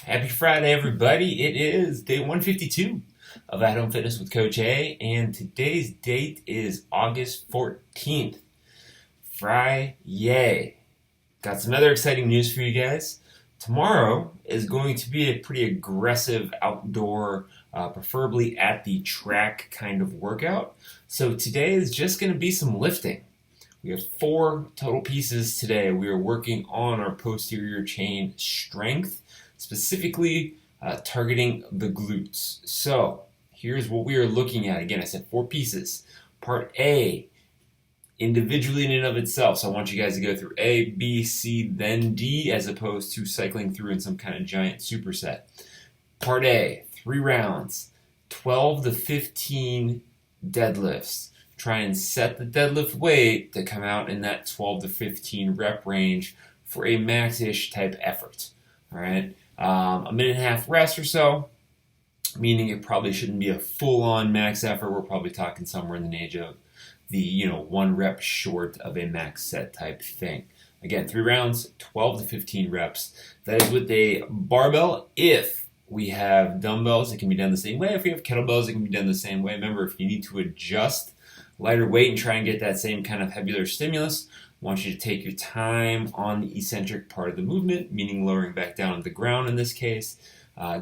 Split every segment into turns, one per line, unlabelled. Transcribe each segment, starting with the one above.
Happy Friday, everybody. It is day 152 of At Home Fitness with Coach A, and today's date is August 14th. Friday. Got some other exciting news for you guys. Tomorrow is going to be a pretty aggressive outdoor, preferably at the track kind of workout. So today is just going to be some lifting. We have 4 total pieces today. We are working on our posterior chain strength, specifically targeting the glutes. So here's what we are looking at. Again, I said 4 pieces. Part A, individually in and of itself. So I want you guys to go through A, B, C, then D, as opposed to cycling through in some kind of giant superset. Part A, 3 rounds, 12 to 15 deadlifts. Try and set the deadlift weight to come out in that 12 to 15 rep range for a max-ish type effort. All right, a minute and a half rest or so, meaning it probably shouldn't be a full-on max effort. We're probably talking somewhere in the age of the 1 rep short of a max set type thing. Again, 3 rounds, 12 to 15 reps. That is with a barbell. If we have dumbbells, it can be done the same way. If we have kettlebells, it can be done the same way. Remember, if you need to adjust lighter weight and try and get that same kind of heavier stimulus, I want you to take your time on the eccentric part of the movement, meaning lowering back down to the ground in this case.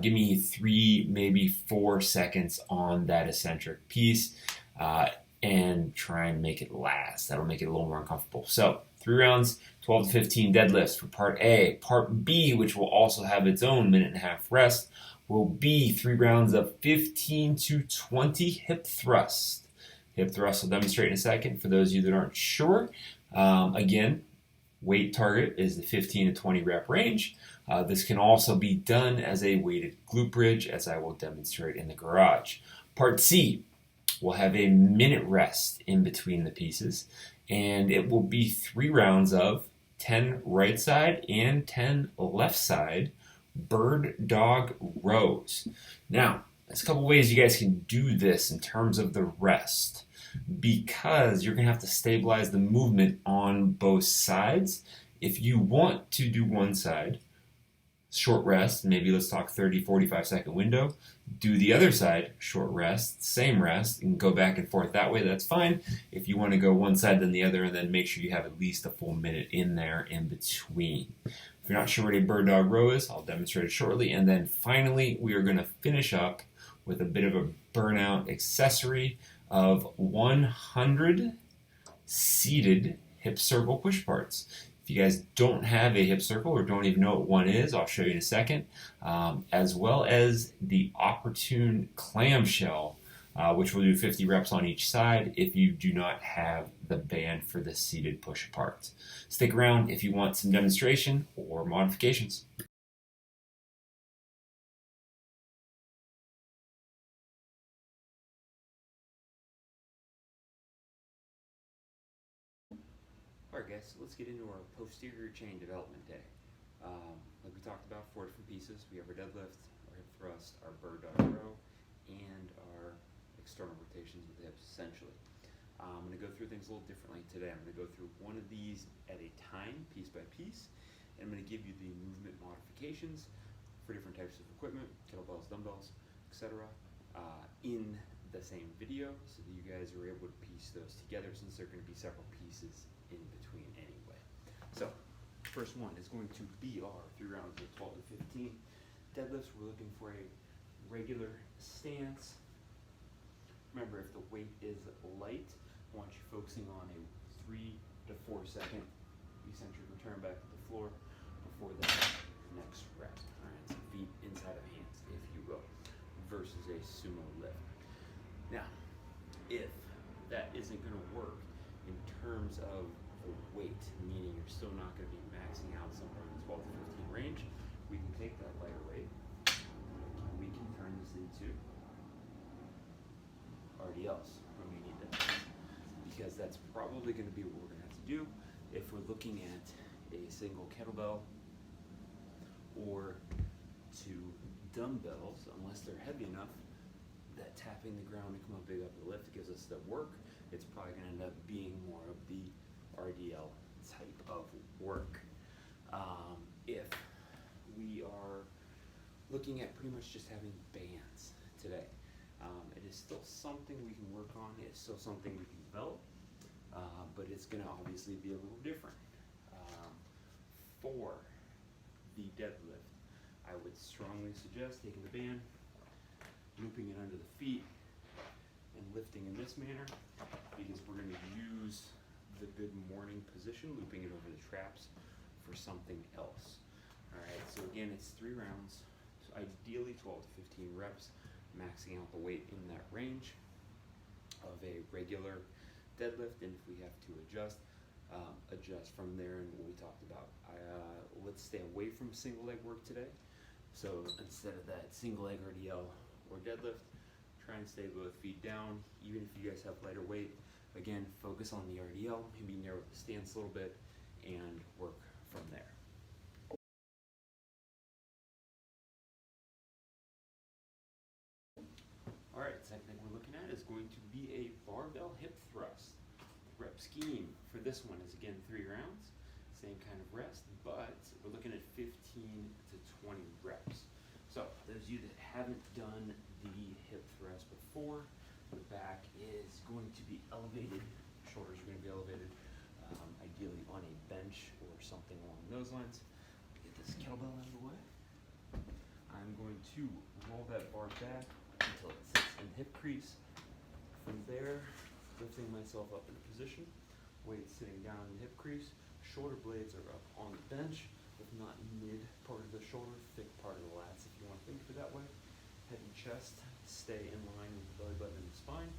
Give me 3, maybe 4 seconds on that eccentric piece and try and make it last. That'll make it a little more uncomfortable. So 3 rounds, 12 to 15 deadlifts for part A. Part B, which will also have its own minute and a half rest, will be 3 rounds of 15 to 20 hip thrusts. Hip thrust I'll demonstrate in a second for those of you that aren't sure. Again, weight target is the 15 to 20 rep range. This can also be done as a weighted glute bridge, as I will demonstrate in the garage. Part C will have a minute rest in between the pieces, and it will be 3 rounds of 10 right side and 10 left side bird dog rows. Now, there's a couple ways you guys can do this in terms of the rest, because you're going to have to stabilize the movement on both sides. If you want to do one side, short rest, maybe let's talk 30, 45 second window. Do the other side, short rest, same rest, and go back and forth that way, that's fine. If you want to go one side then the other, and then make sure you have at least a full minute in there in between. If you're not sure what a bird dog row is, I'll demonstrate it shortly. And then finally, we are going to finish up with a bit of a burnout accessory of 100 seated hip circle push parts. If you guys don't have a hip circle or don't even know what one is, I'll show you in a second, as well as the opportune clamshell, which will do 50 reps on each side if you do not have the band for the seated push parts. Stick around if you want some demonstration or modifications. Alright guys, so let's get into our posterior chain development day. Like we talked about, 4 different pieces. We have our deadlift, our hip thrust, our bird dog row, and our external rotations with the hips, essentially. I'm going to go through things a little differently today. I'm going to go through one of these at a time, piece by piece, and I'm going to give you the movement modifications for different types of equipment, kettlebells, dumbbells, etc., in the same video, so that you guys are able to piece those together, since there are going to be several pieces in between anyway. So, first one is going to be our 3 rounds of 12 to 15 deadlifts. We're looking for a regular stance. Remember, if the weight is light, I want you focusing on a 3 to 4 second eccentric return back to the floor before the next rep. Alright, so feet inside of hands, if you will, versus a sumo lift. Now, if that isn't going to work in terms of the weight, meaning you're still not going to be maxing out somewhere in the 12 to 15 range, we can take that lighter weight and we can turn this into RDLs when we need them, because that's probably going to be what we're going to have to do if we're looking at a single kettlebell or 2 dumbbells, unless they're heavy enough that tapping the ground to come up big up the lift gives us the work. It's probably going to end up being more of the RDL type of work. If we are
looking at pretty much just having bands today. It is still something we can work on. It's still something we can develop, but it's going to obviously be a little different. For the deadlift, I would strongly suggest taking the band, looping it under the feet, and lifting in this manner, because we're going to use the good morning position, looping it over the traps, for something else. Alright, so again, it's 3 rounds, so ideally 12 to 15 reps, maxing out the weight in that range of a regular deadlift, and if we have to adjust, adjust from there and what we talked about. Let's stay away from single leg work today. So instead of that single leg RDL or deadlift, try and stay both feet down. Even if you guys have lighter weight, again, focus on the RDL, maybe narrow the stance a little bit, and work from there. Alright, second thing we're looking at is going to be a barbell hip thrust. Rep scheme for this one is again 3 rounds, same kind of rest, but we're looking at 15 to 20 reps. So those of you that haven't done the hip thrust before, the back is going to be elevated, shoulders are going to be elevated, ideally on a bench or something along those lines. Get this kettlebell out of the way. I'm going to roll that bar back until it sits in the hip crease. From there, lifting myself up into position, weight sitting down in the hip crease, shoulder blades are up on the bench, if not mid part of the shoulder, thick part of the lats if you want to think of it that way. Head and chest stay in line with the belly button and the spine,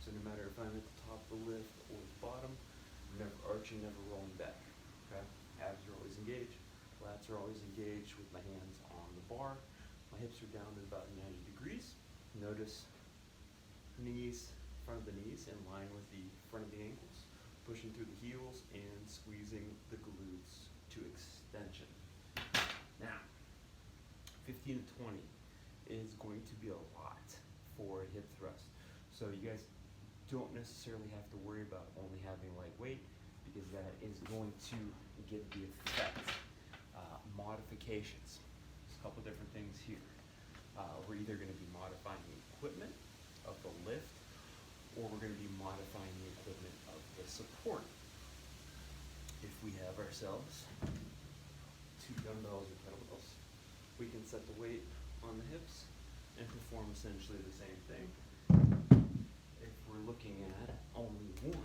so no matter if I'm at the top of the lift or the bottom, I'm never arching, never rolling back. Okay? Abs are always engaged, lats are always engaged with my hands on the bar. My hips are down at about 90 degrees. Notice knees, front of the knees in line with the front of the ankles, pushing through the heels and squeezing the glutes to extension. Now, 15 to 20 is going to be a lot for a hip thrust. So you guys don't necessarily have to worry about only having light weight, because that is going to give the effect. Modifications. There's a couple different things here. We're either going to be modifying the equipment of the lift, or we're going to be modifying the equipment of the support. If we have ourselves 2 dumbbells or kettlebells, we can set the weight on the hips and perform essentially the same thing. If we're looking at only 1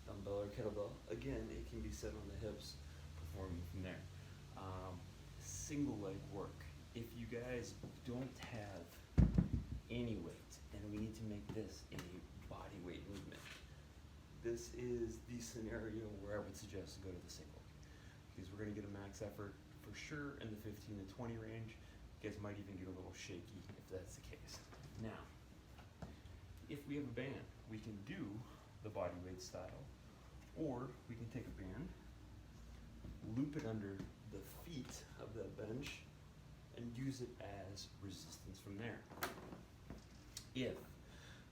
dumbbell or kettlebell, again, it can be set on the hips, performing from there. Single leg work. If you guys don't have any weight, and we need to make this a body weight movement, this is the scenario where I would suggest to go to the single, because we're going to get a max effort for sure in the 15 to 20 range. You guys might even get a little shaky if that's the case. Now, if we have a band, we can do the body weight style, or we can take a band, loop it under the feet of that bench, and use it as resistance from there. If,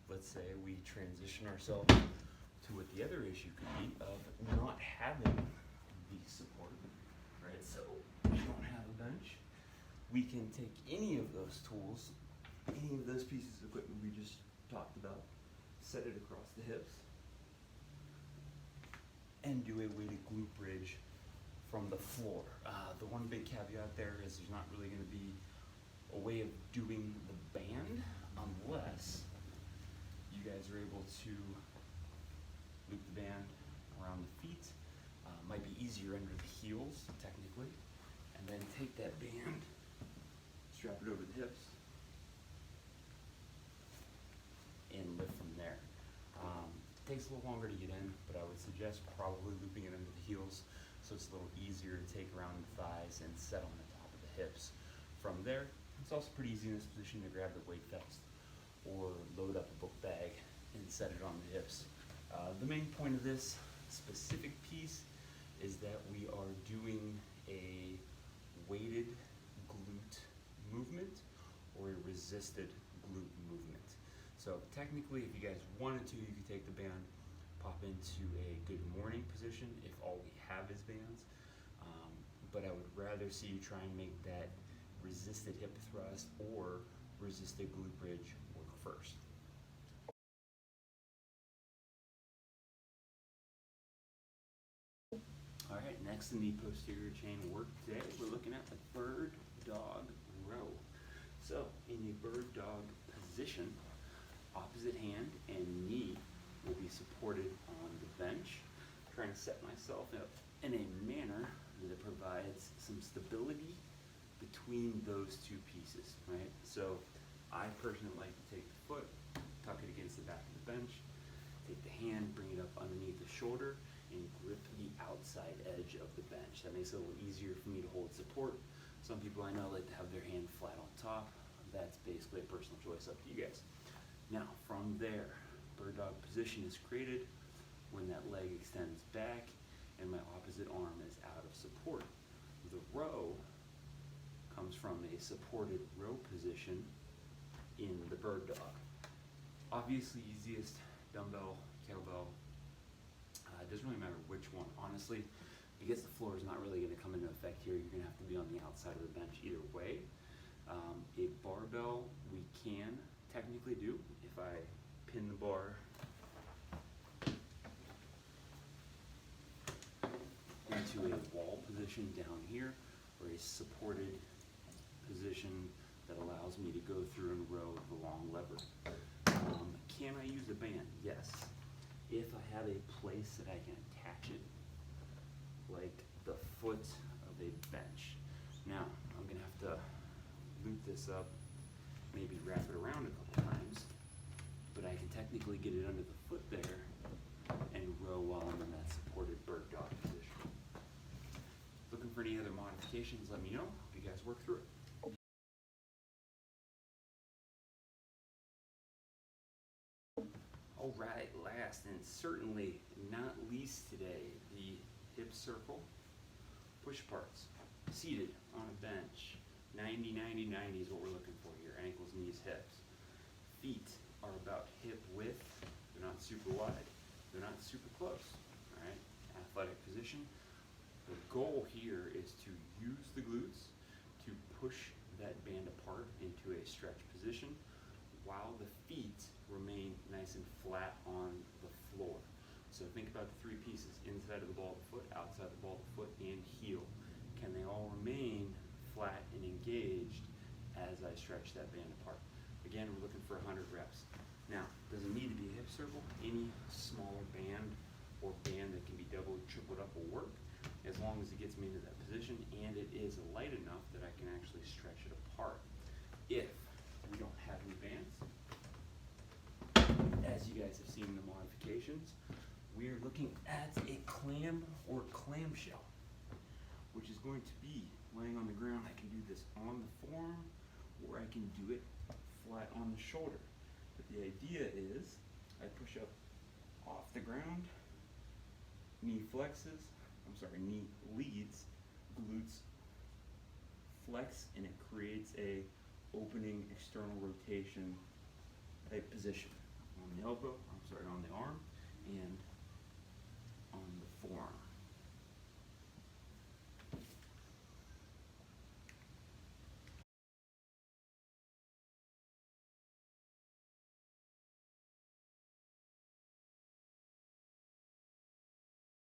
let's say, we transition ourselves to what the other issue could be of not having the support, right? So we don't have a bench. We can take any of those tools, any of those pieces of equipment we just talked about, set it across the hips, and do a weighted glute bridge from the floor. The one big caveat there is there's not really going to be a way of doing the band unless you guys are able to loop the band around the feet. Might be easier under the heels, technically, and then take that band, strap it over the hips, and lift from there. Takes a little longer to get in, but I would suggest probably looping it under the heels so it's a little easier to take around the thighs and set on the top of the hips. From there, it's also pretty easy in this position to grab the weight vest or load up a book bag and set it on the hips. The main point of this specific piece is that we are doing a weighted glute movement or a resisted glute movement. So technically, if you guys wanted to, you could take the band, pop into a good morning position if all we have is bands. But I would rather see you try and make that resisted hip thrust or resisted glute bridge work first. All right, next in the posterior chain work today, we're looking at the bird dog row. So in the bird dog position, opposite hand and knee will be supported on the bench. Trying to set myself up in a manner that provides some stability between those two pieces, right? So I personally like to take the foot, tuck it against the back of the bench, take the hand, bring it up underneath the shoulder, and grip the outside edge of the bench. That makes it a little easier for me to hold support. Some people I know like to have their hand flat on top. That's basically a personal choice, up to you guys. Now, from there, bird dog position is created when that leg extends back and my opposite arm is out of support. The row comes from a supported row position in the bird dog. Obviously, easiest dumbbell, kettlebell. It doesn't really matter which one, honestly, because the floor is not really going to come into effect here. You're going to have to be on the outside of the bench either way. A barbell we can technically do if I pin the bar into a wall position down here, or a supported position that allows me to go through and row the long lever. Can I use a band? Yes. If I have a place that I can attach it, like the foot of a bench. Now, I'm going to have to loop this up, maybe wrap it around a couple times, but I can technically get it under the foot there and row while I'm in that supported bird dog position. Looking for any other modifications, let me know. Hope you guys work through it. All right, last and certainly not least today, the hip circle push parts. Seated on a bench, 90, 90, 90 is what we're looking for here, ankles, knees, hips. Feet are about hip width, they're not super wide, they're not super close, all right? Athletic position. The goal here is to use the glutes to push that band apart into a stretch position while the feet remain nice and flat on the floor. So think about the three pieces, inside of the ball of the foot, outside the ball of the foot, and heel. Can they all remain flat and engaged as I stretch that band apart? Again, we're looking for 100 reps. Now, does it need to be a hip circle? Any smaller band or band that can be doubled, tripled up will work, as long as it gets me into that position and it is light enough that I can actually stretch it apart. If we don't have any bands, as you guys have seen in the modifications, we are looking at a clam or clamshell, which is going to be laying on the ground. I can do this on the forearm or I can do it flat on the shoulder. But the idea is I push up off the ground, knee leads, glutes flex, and it creates a opening external rotation type position on the elbow, on the arm, and